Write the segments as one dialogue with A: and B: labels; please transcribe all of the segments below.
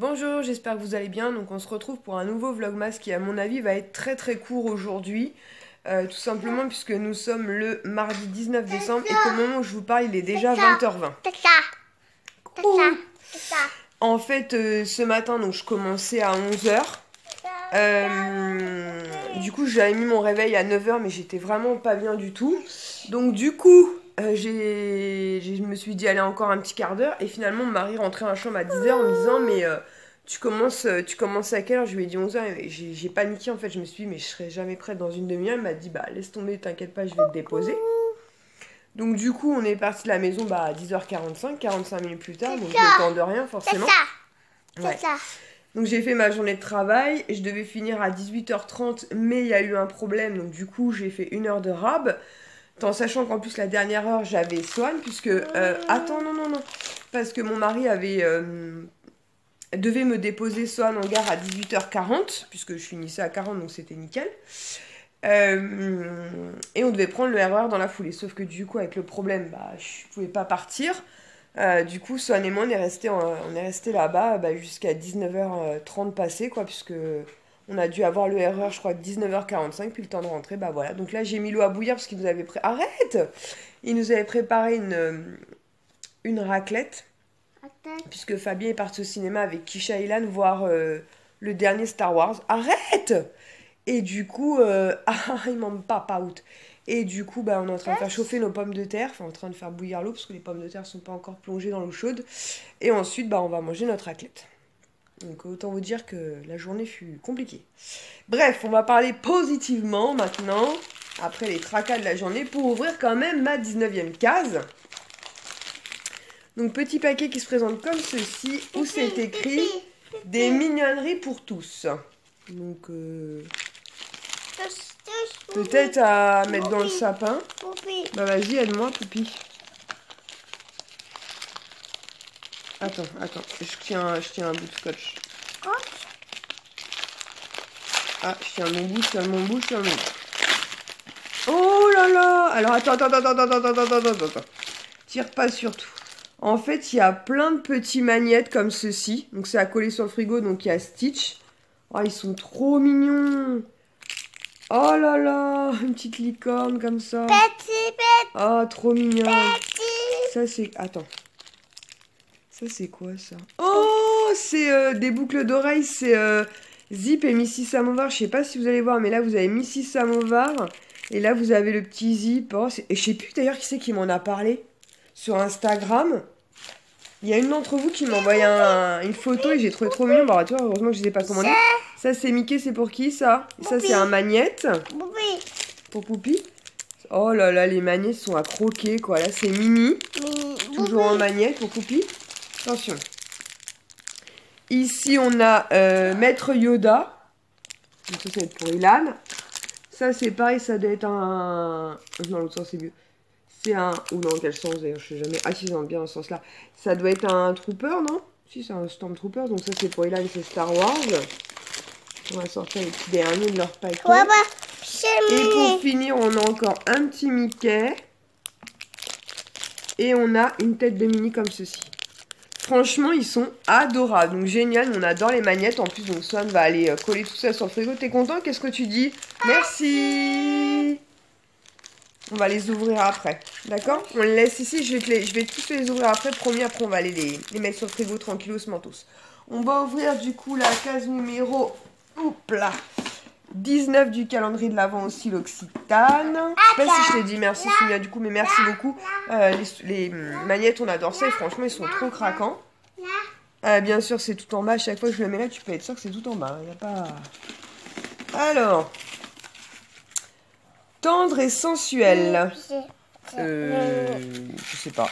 A: Bonjour, j'espère que vous allez bien. Donc on se retrouve pour un nouveau vlogmas qui à mon avis va être très très court aujourd'hui. Tout simplement puisque nous sommes le mardi 19 décembre et qu'au moment où je vous parle il est déjà 20h20. Coucou. En fait ce matin donc je commençais à 11h. Du coup j'avais mis mon réveil à 9h mais j'étais vraiment pas bien du tout. Donc du coup je me suis dit allez encore un petit quart d'heure et finalement mon mari rentrait à la chambre à 10h en me disant mais tu commences à quelle heure? Je lui ai dit 11h et j'ai paniqué en fait, je me suis dit mais je serai jamais prête dans une demi-heure. Il m'a dit bah laisse tomber, t'inquiète pas, je vais te déposer. Donc du coup on est parti de la maison à 10h45, 45 minutes plus tard, donc le temps de rien forcément. Ouais. Donc j'ai fait ma journée de travail, je devais finir à 18h30 mais il y a eu un problème donc du coup j'ai fait 1 heure de rab. En sachant qu'en plus la dernière heure j'avais Swan puisque... attends non. Parce que mon mari devait me déposer Swan en gare à 18h40 puisque je finissais à 40 donc c'était nickel. Et on devait prendre le RER dans la foulée. Sauf que du coup avec le problème je pouvais pas partir. Du coup Swan et moi on est resté là-bas jusqu'à 19h30 passé quoi puisque... On a dû avoir le RER, je crois, 19h45, puis le temps de rentrer, voilà. Donc là, j'ai mis l'eau à bouillir parce qu'il nous avait Arrête! Il nous avait préparé une raclette, puisque Fabien est parti au cinéma avec Kisha et Ilan voir le dernier Star Wars. Arrête! Et du coup, il m'en papa out. Et du coup, on est en train de faire chauffer nos pommes de terre, enfin en train de faire bouillir l'eau, parce que les pommes de terre sont pas encore plongées dans l'eau chaude. Et ensuite, on va manger notre raclette. Donc autant vous dire que la journée fut compliquée. Bref, on va parler positivement maintenant, après les tracas de la journée, pour ouvrir quand même ma 19e case. Donc petit paquet qui se présente comme ceci, où c'est écrit « Des mignonneries pour tous ». Donc peut-être à mettre dans le sapin. Vas-y, aide-moi, Poupi. Attends, je tiens un bout de scotch. Ah, je tiens mon bout. Oh là là! Alors attends. Tire pas sur tout. En fait, il y a plein de petits magnettes comme ceci. Donc c'est à coller sur le frigo, donc il y a Stitch. Oh, ils sont trop mignons! Oh là là! Une petite licorne comme ça. Oh, trop mignon. Ça c'est... Attends. Ça c'est quoi ça? Oh! C'est des boucles d'oreilles, c'est... Zip et Missy Samovar, je sais pas si vous allez voir, mais là vous avez Missy Samovar et là vous avez le petit Zip. Oh, et je sais plus d'ailleurs qui c'est qui m'en a parlé sur Instagram. Il y a une d'entre vous qui m'a envoyé une photo et j'ai trouvé trop mignon. Tu vois, heureusement que je ne les ai pas commandé. Ça c'est Mickey, c'est pour qui ça? Et ça c'est un magnète. Pour Poupi. Oh là là, les magnettes sont à croquer quoi. Là c'est Mini. Toujours en magnète pour Poupi. Attention. Ici, on a Maître Yoda. Donc ça va être pour Ilan. Ça, c'est pareil, ça doit être un... Non, l'autre sens, c'est mieux. C'est un... Ou non, quel sens, d'ailleurs, je sais jamais. Ah, si, c'est bien dans ce sens-là. Ça doit être un Trooper, non? Si, c'est un Stormtrooper. Donc ça, c'est pour Ilan, c'est Star Wars. On va sortir les petits derniers de leur paquet. Et pour finir, on a encore un petit Mickey. Et on a une tête de Mini comme ceci. Franchement, ils sont adorables. Donc, génial. On adore les magnettes. En plus, donc, Swan va aller coller tout ça sur le frigo. T'es content? Qu'est-ce que tu dis? Merci. On va les ouvrir après. D'accord? On les laisse ici. Je vais tous les ouvrir après. Promis, après, on va aller les mettre sur le frigo tranquillos, mentos. On va ouvrir, du coup, la case numéro... Oups là, 19 du calendrier de l'Avent aussi, l'Occitane. Je sais pas si je t'ai dit merci Sonia du coup, mais merci beaucoup. Les magnettes, on adore ça et franchement, ils sont trop craquants. Bien sûr, c'est tout en bas. À chaque fois que je le mets là, tu peux être sûr que c'est tout en bas. Il n'y a pas... Alors, tendre et sensuel. Je sais pas.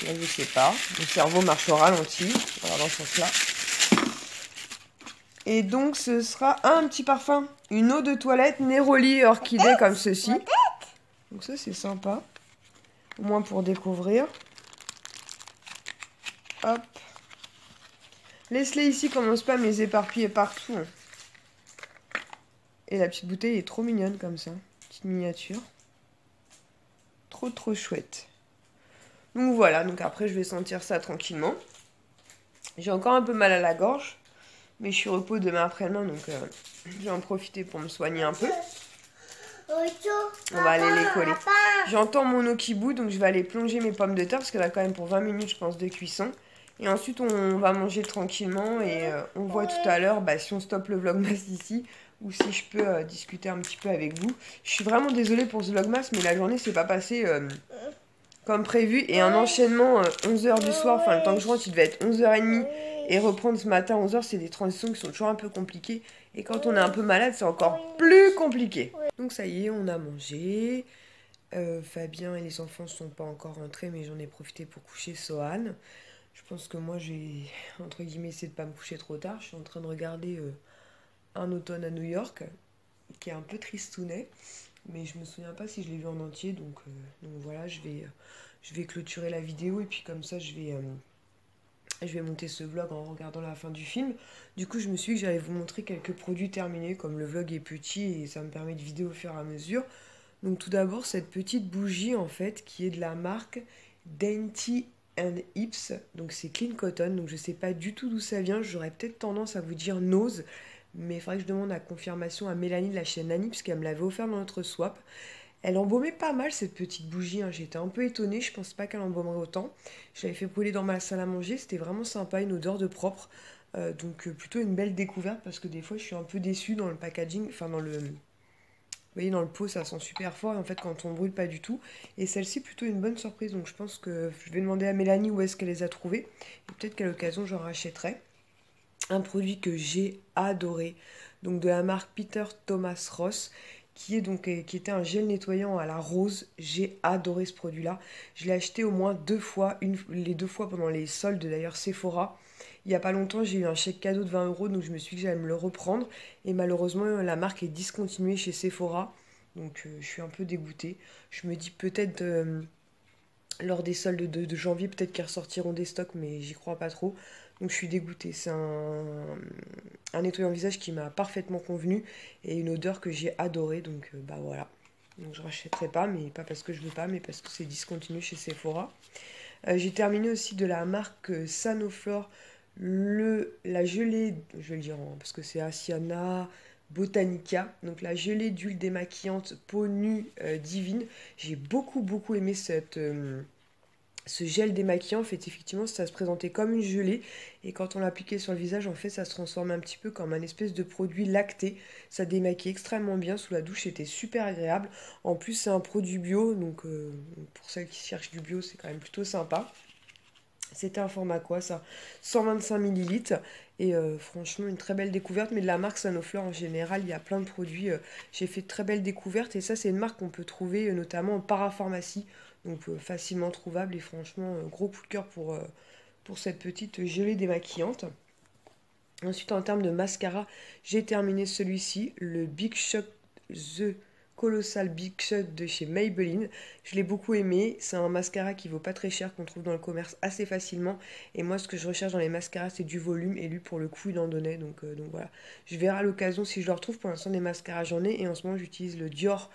A: Là, je sais pas. Mon cerveau marche au ralenti. Voilà, dans ce sens-là. Et donc, ce sera un petit parfum. Une eau de toilette Neroli orchidée comme ceci. Donc ça, c'est sympa. Au moins pour découvrir. Hop. Laisse-les ici, commence pas à me les éparpiller partout. Et la petite bouteille est trop mignonne comme ça. Petite miniature. Trop chouette. Donc voilà, donc après je vais sentir ça tranquillement. J'ai encore un peu mal à la gorge, mais je suis repos demain après-demain, donc je vais en profiter pour me soigner un peu. On va aller les coller. J'entends mon eau qui bout, donc je vais aller plonger mes pommes de terre, parce qu'elle a quand même pour 20 minutes, je pense, de cuisson. Et ensuite, on va manger tranquillement, et on voit tout à l'heure si on stoppe le vlogmas ici, ou si je peux discuter un petit peu avec vous. Je suis vraiment désolée pour ce vlogmas, mais la journée s'est pas passée comme prévu, et un enchaînement 11h du soir, enfin le temps que je rentre, il devait être 11h30, et reprendre ce matin 11h, c'est des transitions qui sont toujours un peu compliquées, et quand on est un peu malade, c'est encore plus compliqué. Donc ça y est, on a mangé. Fabien et les enfants sont pas encore rentrés, mais j'en ai profité pour coucher Sohan. Je pense que moi, j'ai, entre guillemets, essayé de pas me coucher trop tard. Je suis en train de regarder Un automne à New York, qui est un peu tristounet, mais je me souviens pas si je l'ai vu en entier, donc voilà, je vais clôturer la vidéo, et puis comme ça, je vais monter ce vlog en regardant la fin du film. Du coup, je me suis dit que j'allais vous montrer quelques produits terminés, comme le vlog est petit et ça me permet de vidéo au fur et à mesure. Donc tout d'abord, cette petite bougie, en fait, qui est de la marque Dainty and Hips. Donc c'est Clean Cotton, donc je sais pas du tout d'où ça vient. J'aurais peut-être tendance à vous dire Nose, mais il faudrait que je demande la confirmation à Mélanie de la chaîne Annie, parce qu'elle me l'avait offert dans notre swap. Elle embaumait pas mal cette petite bougie, hein. J'étais un peu étonnée, je pense pas qu'elle embaumerait autant. Je l'avais fait brûler dans ma salle à manger, c'était vraiment sympa, une odeur de propre. Donc plutôt une belle découverte, parce que des fois je suis un peu déçue dans le packaging, enfin dans le... Vous voyez, dans le pot, ça sent super fort, et en fait, quand on brûle, pas du tout. Et celle-ci, plutôt une bonne surprise, donc je pense que je vais demander à Mélanie où est-ce qu'elle les a trouvées. Et peut-être qu'à l'occasion, j'en rachèterai. Un produit que j'ai adoré, donc de la marque Peter Thomas Ross, qui est donc qui était un gel nettoyant à la rose. J'ai adoré ce produit-là. Je l'ai acheté au moins 2 fois, les 2 fois pendant les soldes d'ailleurs Sephora. Il n'y a pas longtemps, j'ai eu un chèque cadeau de 20 €, donc je me suis dit que j'allais me le reprendre. Et malheureusement, la marque est discontinuée chez Sephora, donc je suis un peu dégoûtée. Je me dis peut-être lors des soldes de janvier, peut-être qu'ils ressortiront des stocks, mais j'y crois pas trop. Donc je suis dégoûtée. C'est un nettoyant visage qui m'a parfaitement convenu et une odeur que j'ai adorée. Donc bah voilà. Donc je rachèterai pas, mais pas parce que je veux pas, mais parce que c'est discontinué chez Sephora. J'ai terminé aussi de la marque Sanoflore la gelée, je vais le dire parce que c'est Asiana Botanica, donc la gelée d'huile démaquillante peau nue divine. J'ai beaucoup aimé ce gel démaquillant. En fait, effectivement, ça se présentait comme une gelée, et quand on l'appliquait sur le visage, en fait, ça se transformait un petit peu comme un espèce de produit lacté. Ça démaquillait extrêmement bien sous la douche, c'était super agréable. En plus, c'est un produit bio, donc pour celles qui cherchent du bio, c'est quand même plutôt sympa. C'était un format quoi ça? 125 millilitres. Et franchement, une très belle découverte. Mais de la marque Sanoflore en général, il y a plein de produits. J'ai fait de très belles découvertes. Et ça, c'est une marque qu'on peut trouver notamment en parapharmacie. Donc facilement trouvable. Et franchement, gros coup de cœur pour cette petite gelée démaquillante. Ensuite, en termes de mascara, j'ai terminé celui-ci, le Big Shot The Colossal Big Shot de chez Maybelline. Je l'ai beaucoup aimé. C'est un mascara qui vaut pas très cher, qu'on trouve dans le commerce assez facilement. Et moi, ce que je recherche dans les mascaras, c'est du volume. Et lui, pour le coup, il en donnait. Donc voilà. Je verrai à l'occasion si je le retrouve. Pour l'instant, des mascaras, j'en ai. Et en ce moment, j'utilise le Dior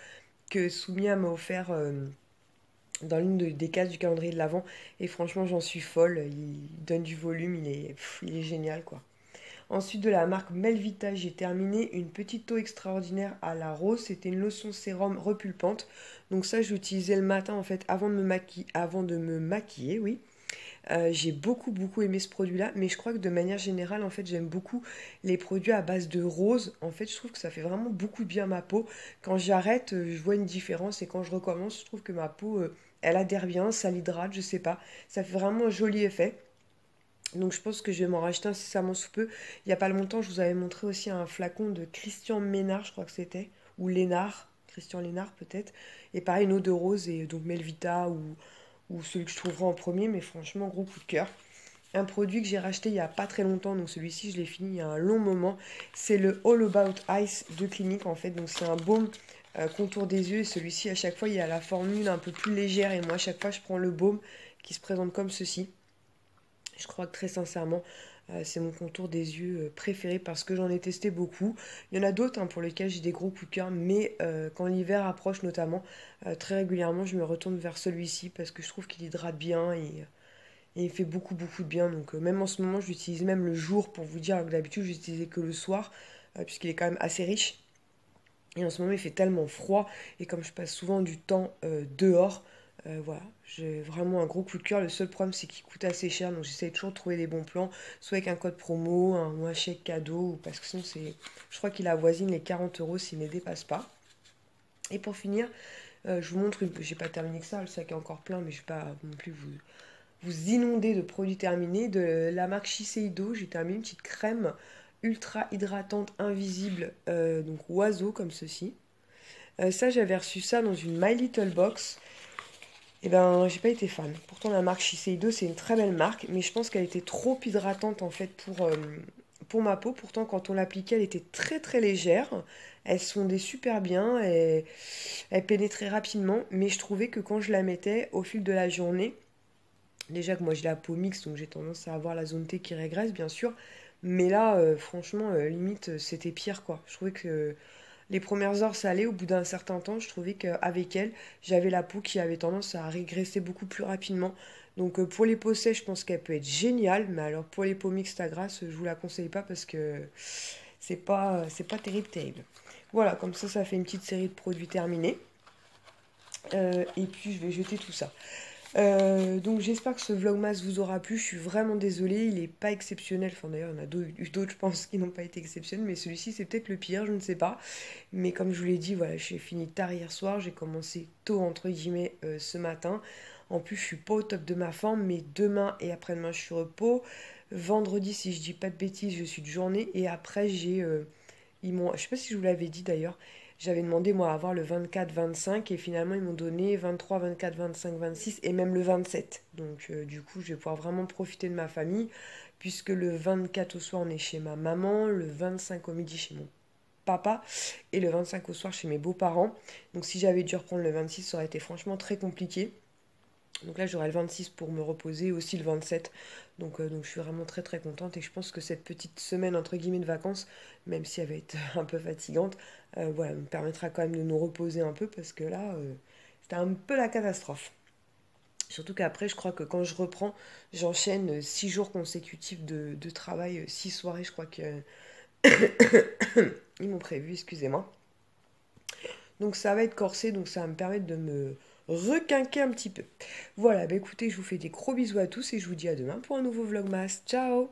A: que Soumia m'a offert dans l'une des cases du calendrier de l'Avent. Et franchement, j'en suis folle. Il donne du volume. Il est génial, quoi. Ensuite, de la marque Melvita, j'ai terminé une petite eau extraordinaire à la rose. C'était une lotion sérum repulpante. Donc ça, j'utilisais le matin en fait avant de me maquiller, oui. J'ai beaucoup aimé ce produit-là, mais je crois que de manière générale, en fait, j'aime beaucoup les produits à base de rose. En fait, je trouve que ça fait vraiment beaucoup de bien à ma peau. Quand j'arrête, je vois une différence, et quand je recommence, je trouve que ma peau, elle adhère bien, ça l'hydrate, je sais pas. Ça fait vraiment un joli effet. Donc je pense que je vais m'en racheter incessamment sous peu. Il n'y a pas longtemps, je vous avais montré aussi un flacon de Christian Ménard, je crois que c'était, ou Lénard, Christian Lénard peut-être. Et pareil, une eau de rose, et donc Melvita ou celui que je trouverai en premier, mais franchement, gros coup de cœur. Un produit que j'ai racheté il n'y a pas très longtemps, donc celui-ci je l'ai fini il y a un long moment, c'est le All About Ice de Clinique en fait. Donc c'est un baume contour des yeux, et celui-ci à chaque fois il y a la formule un peu plus légère, et moi à chaque fois je prends le baume qui se présente comme ceci. Je crois que très sincèrement, c'est mon contour des yeux préféré, parce que j'en ai testé beaucoup. Il y en a d'autres pour lesquels j'ai des gros coups de cœur, mais quand l'hiver approche notamment, très régulièrement, je me retourne vers celui-ci parce que je trouve qu'il hydrate bien, et et il fait beaucoup beaucoup de bien. Donc même en ce moment, je l'utilise même le jour pour vous dire, alors que d'habitude, je l'utilisais que le soir, puisqu'il est quand même assez riche. Et en ce moment, il fait tellement froid. Et comme je passe souvent du temps dehors, voilà, j'ai vraiment un gros coup de cœur. Le seul problème, c'est qu'il coûte assez cher. Donc j'essaie toujours de trouver des bons plans, soit avec un code promo, ou un chèque cadeau, parce que sinon, je crois qu'il avoisine les 40 euros s'il ne les dépasse pas. Et pour finir, je vous montre j'ai pas terminé que ça, le sac est encore plein, mais je vais pas non plus vous inonder de produits terminés. De la marque Shiseido, j'ai terminé une petite crème ultra hydratante invisible, donc oiseau comme ceci. Ça, j'avais reçu ça dans une My Little Box. Et ben, j'ai pas été fan. Pourtant, la marque Shiseido, c'est une très belle marque, mais je pense qu'elle était trop hydratante en fait pour ma peau. Pourtant, quand on l'appliquait, elle était très très légère. Elle se fondait super bien et elle pénétrait rapidement. Mais je trouvais que quand je la mettais au fil de la journée, déjà que moi j'ai la peau mixte, donc j'ai tendance à avoir la zone T qui régresse, bien sûr. Mais là, franchement, limite, c'était pire quoi. Je trouvais que les premières heures, ça allait. Au bout d'un certain temps, je trouvais qu'avec elle, j'avais la peau qui avait tendance à régresser beaucoup plus rapidement. Donc pour les peaux sèches, je pense qu'elle peut être géniale. Mais alors pour les peaux mixtes à grasse, je vous la conseille pas parce que c'est pas terrible, terrible. Voilà, comme ça fait une petite série de produits terminés. Et puis je vais jeter tout ça. Donc j'espère que ce vlogmas vous aura plu. Je suis vraiment désolée, il n'est pas exceptionnel. Enfin d'ailleurs, il y en a d'autres, je pense, qui n'ont pas été exceptionnels. Mais celui-ci, c'est peut-être le pire, je ne sais pas. Mais comme je vous l'ai dit, voilà, j'ai fini tard hier soir. J'ai commencé tôt, entre guillemets, ce matin. En plus, je suis pas au top de ma forme. Mais demain et après-demain, je suis repos. Vendredi, si je dis pas de bêtises, je suis de journée. Et après, je sais pas si je vous l'avais dit d'ailleurs, j'avais demandé moi à avoir le 24-25 et finalement ils m'ont donné 23, 24, 25, 26 et même le 27. Donc du coup je vais pouvoir vraiment profiter de ma famille puisque le 24 au soir on est chez ma maman, le 25 au midi chez mon papa et le 25 au soir chez mes beaux-parents. Donc si j'avais dû reprendre le 26 ça aurait été franchement très compliqué. Donc là, j'aurai le 26 pour me reposer, aussi le 27. Donc je suis vraiment très très contente et je pense que cette petite semaine entre guillemets de vacances, même si elle va être un peu fatigante, voilà, me permettra quand même de nous reposer un peu parce que là, c'était un peu la catastrophe. Surtout qu'après, je crois que quand je reprends, j'enchaîne 6 jours consécutifs de travail, 6 soirées, je crois qu'ils m'ont prévu, excusez-moi. Donc ça va être corsé, donc ça va me permettre de me requinquer un petit peu. Voilà, bah écoutez, je vous fais des gros bisous à tous et je vous dis à demain pour un nouveau vlogmas. Ciao!